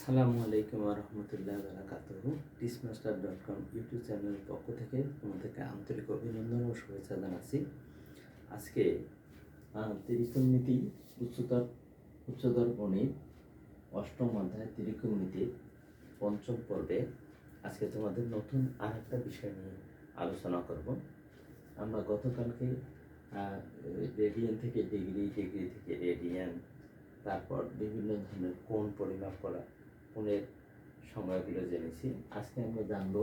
আসসালামু আলাইকুম রহমতুল্লাহ বারাকাতুহু। টিচমাস্টার.com ইউটিউব চ্যানেলের পক্ষ থেকে তোমাদেরকে আন্তরিক অভিনন্দন ও শুভেচ্ছা জানাচ্ছি। আজকে ত্রিকোণমিতি উচ্চতর গণিত অষ্টম অধ্যায় ত্রিকোণমিতির পঞ্চম পর্বে আজকে তোমাদের নতুন আর একটা বিষয় নিয়ে আলোচনা করব। আমরা গতকালকে রেডিয়ান থেকে ডিগ্রি, ডিগ্রি থেকে রেডিয়ান, তারপর বিভিন্ন ধরনের কোণ পরিমাপ করা, কোণের সময়গুলো জেনেছি। আজকে আমরা জানব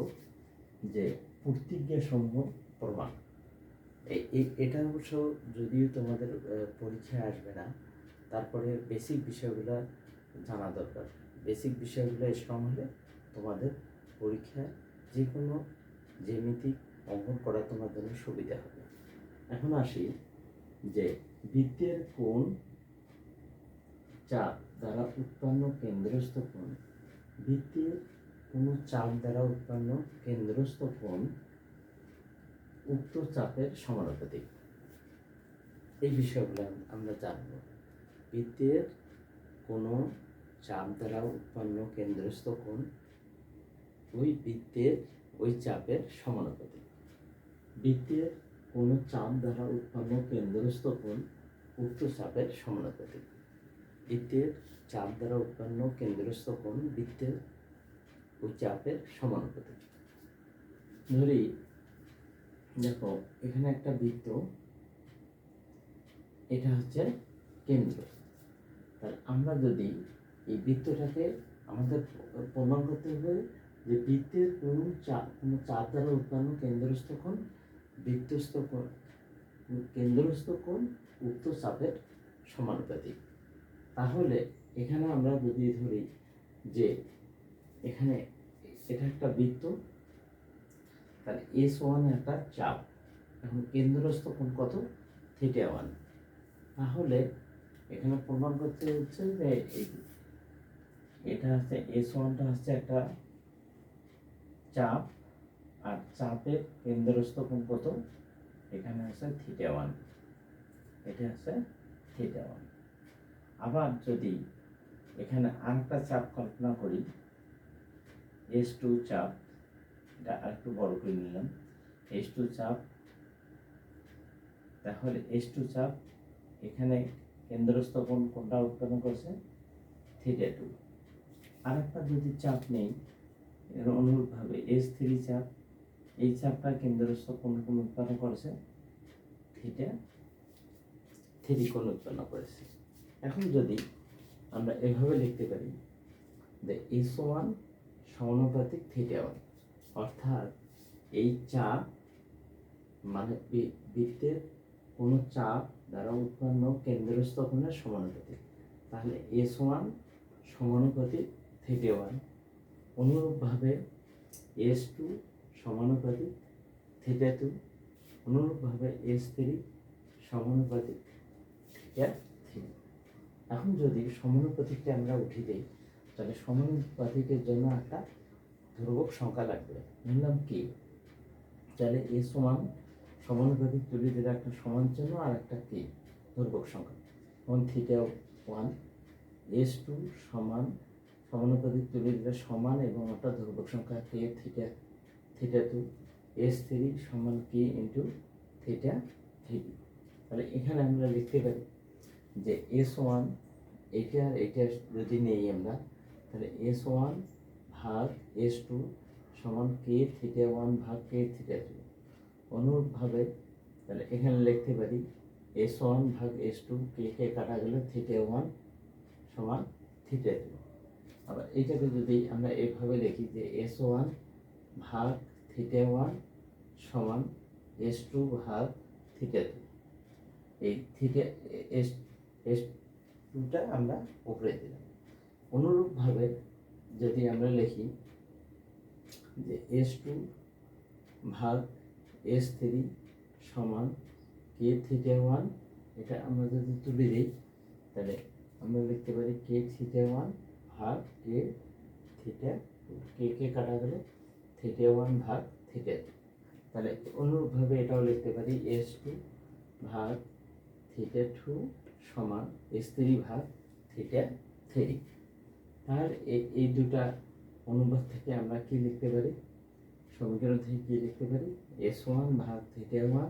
যে প্রতিজ্ঞাসমূহ প্রমাণ। এটা অবশ্য যদিও তোমাদের পরীক্ষায় আসবে না, তারপরে বেসিক বিষয়গুলো জানা দরকার। বেসিক বিষয়গুলো স্ট্রং হলে তোমাদের পরীক্ষায় যে কোনো জ্যামিতিক অঙ্কন করা তোমার জন্য সুবিধা হবে। এখন আসি যে বৃত্তের কোণ চাপ দ্বারা উৎপন্ন কেন্দ্রস্থ কোণ, বৃত্তের কোনো চাপ দ্বারা উৎপন্ন কেন্দ্রস্থ কোণ উক্ত চাপের সমানুপাতিক। এই বিষয়গুলো আমরা জানব। বৃত্তের কোনো চাপ দ্বারা উৎপন্ন কেন্দ্রস্থ কোণ ওই বৃত্তের ওই চাপের সমানুপাতিক। বৃত্তের কোনো চাপ দ্বারা উৎপন্ন কেন্দ্রস্থ কোণ উক্ত চাপের সমানুপাতিক। বৃত্তের চাপ দ্বারা উৎপন্ন কেন্দ্রস্থ কোণ বৃত্তের ওই চাপের সমানুপাতিক। ধরি, দেখো এখানে একটা বৃত্ত, এটা হচ্ছে কেন্দ্র। তাহলে আমরা যদি এই বৃত্তটাকে আমাদের প্রমাণ করতে হবে যে বৃত্তের কোনো চাপ দ্বারা উৎপন্ন কেন্দ্রস্থ কোণ কেন্দ্রস্থ কোণ উক্ত চাপের সমানুপাতিক। তাহলে এখানে আমরা যদি ধরি যে এখানে এটা একটা বৃত্ত, তাহলে S1 একটা চাপ, এখন কেন্দ্রস্থ কোণ কত? θ1। তাহলে এখানে প্রমাণ করতে হচ্ছে যে এটা হচ্ছে S1টা হচ্ছে একটা চাপ, আর চাপের কেন্দ্রস্থ কোণ কত? এখানে আছে θ1, এটা আছে θ1। আবার যদি এখানে আরেকটা চাপ কল্পনা করি, S2 চাপ, এটা আরেকটু বড় করে নিলাম, S2 চাপ, তাহলে S2 চাপ এখানে কেন্দ্রস্থ কোণ কোনটা উৎপন্ন করছে? θ2। আরেকটা যদি চাপ নেই এর অনুরূপভাবে S3 চাপ, এই চাপটা কেন্দ্রস্থ কোণ উৎপন্ন করেছে? θ3 কোণ উৎপন্ন করেছে। এখন যদি আমরা এভাবে লিখতে পারি যে S1 সমানুপাতিক θ1, অর্থাৎ এই চাপ মানে বৃত্তের কোনো চাপ দ্বারা উৎপন্ন কেন্দ্রস্থ কোণের সমানুপাতিক। তাহলে S1 সমানুপাতিক θ1, অনুরূপভাবে S2 সমানুপাতিক θ2, অনুরূপভাবে S3 সমানুপাতিক θ3। এখন যদি সমানুপাতিকটা আমরা উঠিয়ে দিই, তাহলে সমানুপাতিকের জন্য একটা ধ্রুবক সংখ্যা লাগবে। নিলাম কি? তাহলে S1 সমানুপাতিক তুলে দিলে একটা সমান চিহ্ন আর একটা কি ধ্রুবক সংখ্যা, যেমন θ1। S2 সমানুপাতিক তুলে দিলে সমান এবং একটা ধ্রুবক সংখ্যা k θ2। S3 সমান k ইন্টু θ3। তাহলে এখানে আমরা লিখতে পারি যে S1 এটা যদি নেই আমরা, তাহলে S1 ভাগ S2 সমান k θ1 ভাগ k θ2। অনুরূপভাবে তাহলে এখানে লিখতে পারি S1 ভাগ S2, কে কাটা গেলে θ1 সমান θ2। আবার এইটাকে যদি আমরা এভাবে লিখি যে S1 ভাগ θ1 সমান S2 ভাগ θ2, এই S2টা আমরা উপরে দিলাম। অনুরূপভাবে যদি আমরা লিখি যে S2 ভাগ S3 সমান k θ1, এটা আমরা যদি তুলে দিই তাহলে আমরা লিখতে পারি k θ1 ভাগ k θ2, কে কাটা গেলে θ1 ভাগ θ2। তাহলে অনুরূপভাবে এটাও লিখতে পারি S2 ভাগ θ2 সমান S3 ভাগ θ3। আর এই দুটা অনুপাত থেকে আমরা কি লিখতে পারি, সমীকরণ থেকে কি লিখতে পারি, S1 ভাগ θ1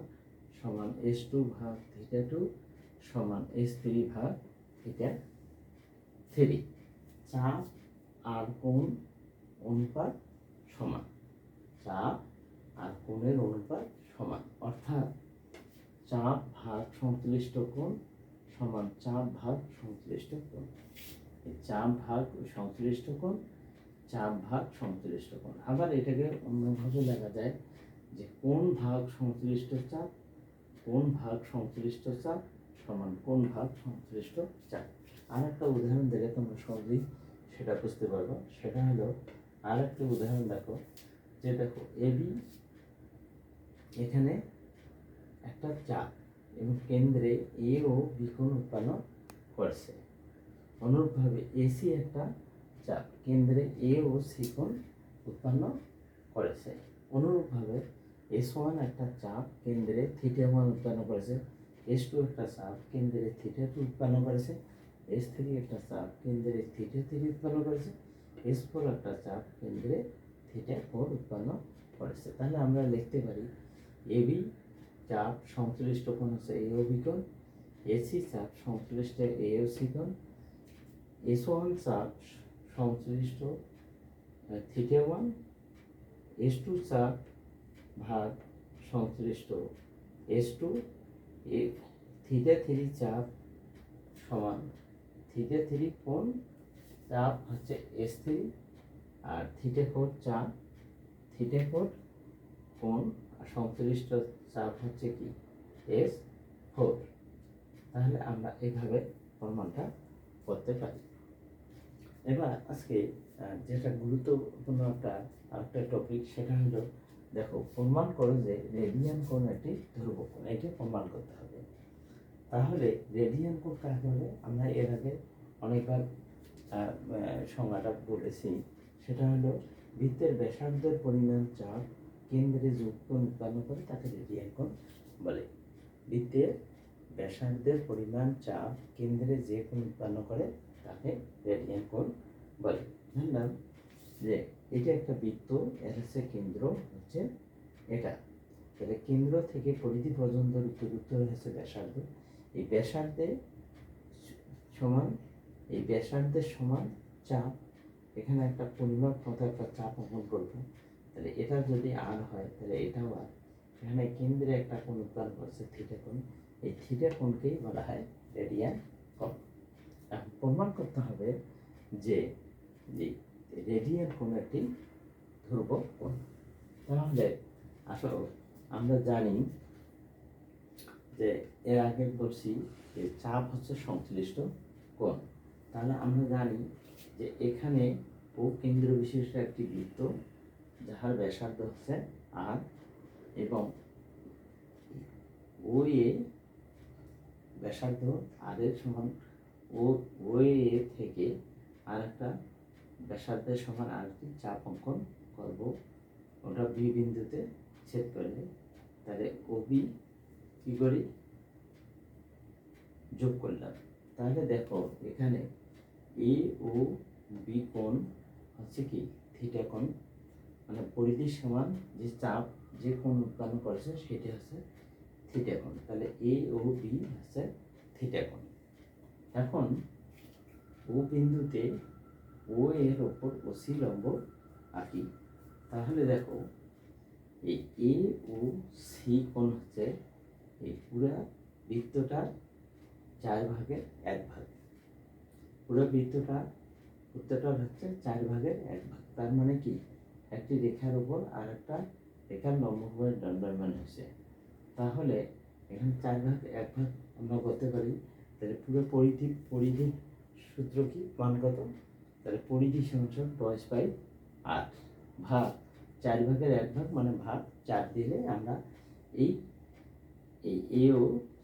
সমান S2 ভাগ θ2 সমান S3 ভাগ θ3। চাপ আর কোণ অনুপাত সমান, চাপ আর কোণের অনুপাত সমান, অর্থাৎ চাপ ভাগ সংশ্লিষ্ট কোণ সমান চাপ ভাগ সংশ্লিষ্ট কোণ। চাপ ভাগ সংশ্লিষ্ট কোণ, চাপ ভাগ সংশ্লিষ্ট কোণ। আবার এটাকে অন্যভাবে লেখা যায় যে কোণ ভাগ সংশ্লিষ্ট চাপ, কোণ ভাগ সংশ্লিষ্ট চাপ সমান কোণ ভাগ সংশ্লিষ্ট চাপ। আর একটা উদাহরণ দিলে তোমরা সহজেই সেটা বুঝতে পারবো। সেটা হলো, আর একটা উদাহরণ দেখো, যে দেখো এবি এখানে একটা চাপ এবং কেন্দ্রে এ ও বি কোণ উৎপন্ন করছে। অনুরূপভাবে এসি একটা চাপ কেন্দ্রে এ ও সি কোণ উৎপন্ন করেছে। অনুরূপভাবে S1 একটা চাপ কেন্দ্রে θ1 উৎপন্ন করেছে, S2 একটা চাপ কেন্দ্রে θ2 উৎপন্ন করেছে, S3 একটা চাপ কেন্দ্রে θ3 উৎপন্ন করেছে, S4 একটা চাপ কেন্দ্রে θ4 উৎপন্ন করেছে। তাহলে আমরা লিখতে পারি এবি চাপ সংশ্লিষ্ট কোণ হচ্ছে এ ও বি কোণ, এসি চাপ সংশ্লিষ্ট এ ও সি কোণ, S1 চাপ সংশ্লিষ্ট θ1, S2 চাপ ভাগ সংশ্লিষ্ট S2, θ3 চাপ সমান θ3 কোণ চাপ হচ্ছে S3, আর θ4 চাপ θ4 কোণ আর সংশ্লিষ্ট চাপ হচ্ছে কি S4। তাহলে আমরা এইভাবে প্রমাণটা করতে পারি। এবার আজকে যেটা গুরুত্বপূর্ণ একটা টপিক, সেটা হলো দেখো, প্রমাণ করো যে রেডিয়ান কোণ একটি ধ্রুবক কোণ, এটা প্রমাণ করতে হবে। তাহলে রেডিয়ান কোণ কাকে বলে, আমরা এর আগে অনেকবার সংজ্ঞাটা বলেছি। সেটা হলো বৃত্তের ব্যাসার্ধের পরিমাণ চাপ কেন্দ্রে যোগ কোণ উৎপন্ন করে তাকে রেডিয়ান কোণ বলে। বৃত্তের ব্যাসার্ধের পরিমাণ চাপ কেন্দ্রে যে কোণ উৎপন্ন করে তাকে রেডিয়ান কোণ বলে। ধরলাম যে এটা একটা বৃত্ত, এর হচ্ছে কেন্দ্র হচ্ছে এটা, তাহলে কেন্দ্র থেকে পরিধি পর্যন্ত দূরত্ব হচ্ছে ব্যাসার্ধ। এই ব্যাসার্ধের সমান চাপ, এখানে একটা পরিমাপ মতো একটা চাপ অঙ্কন করবো। তাহলে এটা যদি আর হয় তাহলে এটাও আর, এখানে কেন্দ্রে একটা কোণ উৎপন্ন করছে থিটা কোণ, এই থিটা কোণকেই বলা হয় রেডিয়ান কোণ। এখন প্রমাণ করতে হবে যে রেডিয়ান কোণ একটি ধ্রুবক কোণ। তাহলে আসলে আমরা জানি যে এর আগে বলছি যে চাপ হচ্ছে সংশ্লিষ্ট কোণ। তাহলে আমরা জানি যে এখানে ও কেন্দ্র বিশিষ্ট একটি বৃত্ত যাহার ব্যাসার্ধ হচ্ছে আর, এবং ও এ ব্যাসার্ধ আর এর সমান, ও এ থেকে আর একটা ব্যাসার্ধের সমান আর একটি চাপ অঙ্কন করব, ওটা বি বিন্দুতে ছেদ করলে। তাহলে ও বি কি করি, যোগ করলাম। তাহলে দেখো এখানে এ ও বি কোণ হচ্ছে কি থিটা কোণ, মানে পরিধির সমান যে চাপ যে কোণ উৎপন্ন করেছে সেটা হচ্ছে থিটা কোণ। তাহলে এ ও বি হচ্ছে থিটা কোণ। এখন ও বিন্দুতে ও এর ওপর ওসি লম্ব আঁকি। তাহলে দেখো এই এ ও সি কোণ হচ্ছে এই পুরা বৃত্তটার 4 ভাগের 1 ভাগ, পুরো বৃত্তটার হচ্ছে 4 ভাগের 1 ভাগ। তার মানে কি, একটি রেখার উপর আর একটা রেখার লম্বভাবে দণ্ডায়মান হচ্ছে। তাহলে এখানে 4 ভাগ 1 ভাগ আমরা করতে পারি। তাহলে পুরো পরিধির সূত্র কি, মান কত, তাহলে পরিধি সমান 10/8 ভাগ 4 ভাগের 1 ভাগ মানে ভাগ 4 দিলে আমরা এই এ ও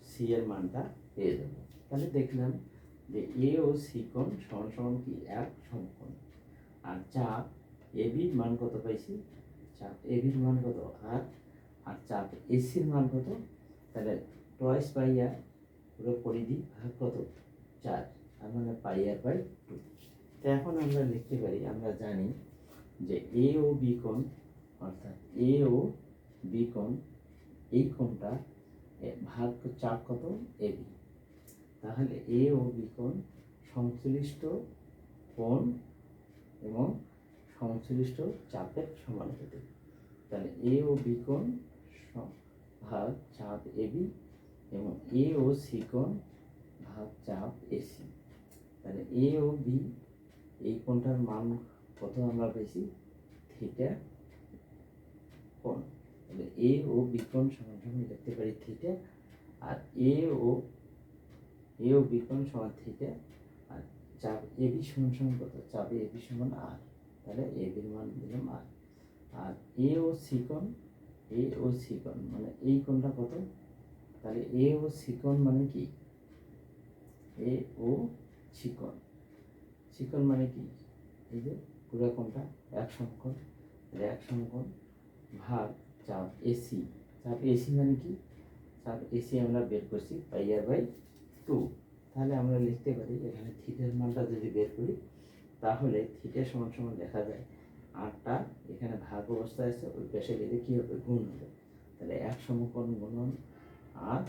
সি এর মানটা পেয়ে যাব। তাহলে দেখলাম যে এ ও সি কোণ সমান সমান কি এক সমকোণ। আর চাপ এ বির মান কত পাইছি, চাপ এ বির মান কত 8, আর চাপ এসির মান কত, তাহলে 2/8 পুরো পরিধি ভাগ কত 4, তার মানে πr/2। তো এখন আমরা লিখতে পারি, আমরা জানি যে এ ও বি কোণ, অর্থাৎ এ ও বি কোণ, এই কোণটা ভাগ চাপ কত, এ বি। তাহলে এ ও বি কোণ সংশ্লিষ্ট কোণ এবং সংশ্লিষ্ট চাপের সমানুপাতিক। তাহলে এ ও বি কোণ ভাগ চাপ এ বি এবং এ ও সি কোণ ভাগ চাপ এসি। তাহলে এ ও বি এই কোণটার মান কত আমরা পেয়েছি, থিটা কোণ। তাহলে এ ও বি কোণ সমান সমান লিখতে পারি থিটা, আর এ ও বি কোণ সমান থিটা, আর চাপ এ বি সমান সমান কত, চাপ এ বি সমান আর। তাহলে এ বির মান দিলাম আর। আর এ ও সি কোণ মানে এই কোণটা কত, তাহলে এ ও সি কোণ মানে কি, এ ও সি কোণ মানে কি, এই যে পুরো কোণটা এক সমকোণ, তাহলে এক সমকোণ ভাগ চাপ এসি। চাপ এসি মানে কি, চাপ এসি আমরা বের করছি পাই আর বাই 2। তাহলে আমরা লিখতে পারি এখানে থিটার মানটা যদি বের করি, তাহলে থিটা সমান সমান দেখা যায় আটটা এখানে ভাগ অবস্থায় আছে, ওই পাশে গেলে কী হবে, গুণ হবে। তাহলে এক সমকোণ গুণন আর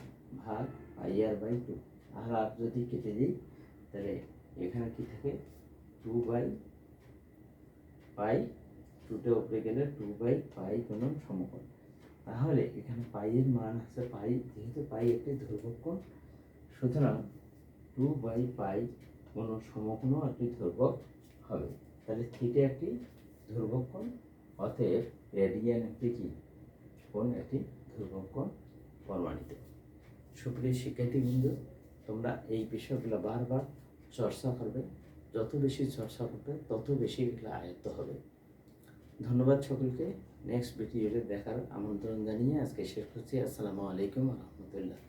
ভাগ পাই আর বাই 2। আর যদি কেটে দিই তাহলে এখানে কি থাকে, 2/পাই, 2টা উপরে গেলে 2/পাই গুণন সমকোণ। তাহলে এখানে পাইয়ের মান আছে পাই, যেহেতু পাই একটি ধ্রুবক কোণ, সুতরাং 2/পাই গুণন সমকোণও একটি ধ্রুবক হবে। তাহলে থিটা একটি ধ্রুবক কোণ, অতএব রেডিয়ান একটি কি কোণ, একটি ধ্রুবক কোণ প্রমাণিত। সুপ্রিয় শিক্ষার্থীবৃন্দ, তোমরা এই বিষয়গুলো বারবার চর্চা করবে, যত বেশি চর্চা করবে তত বেশি এগুলো আয়ত্ত হবে। ধন্যবাদ সকলকে। নেক্সট ভিডিওতে দেখার আমন্ত্রণ জানিয়ে আজকে শেষ করছি। আসসালামু আলাইকুম রহমতুল্লাহ।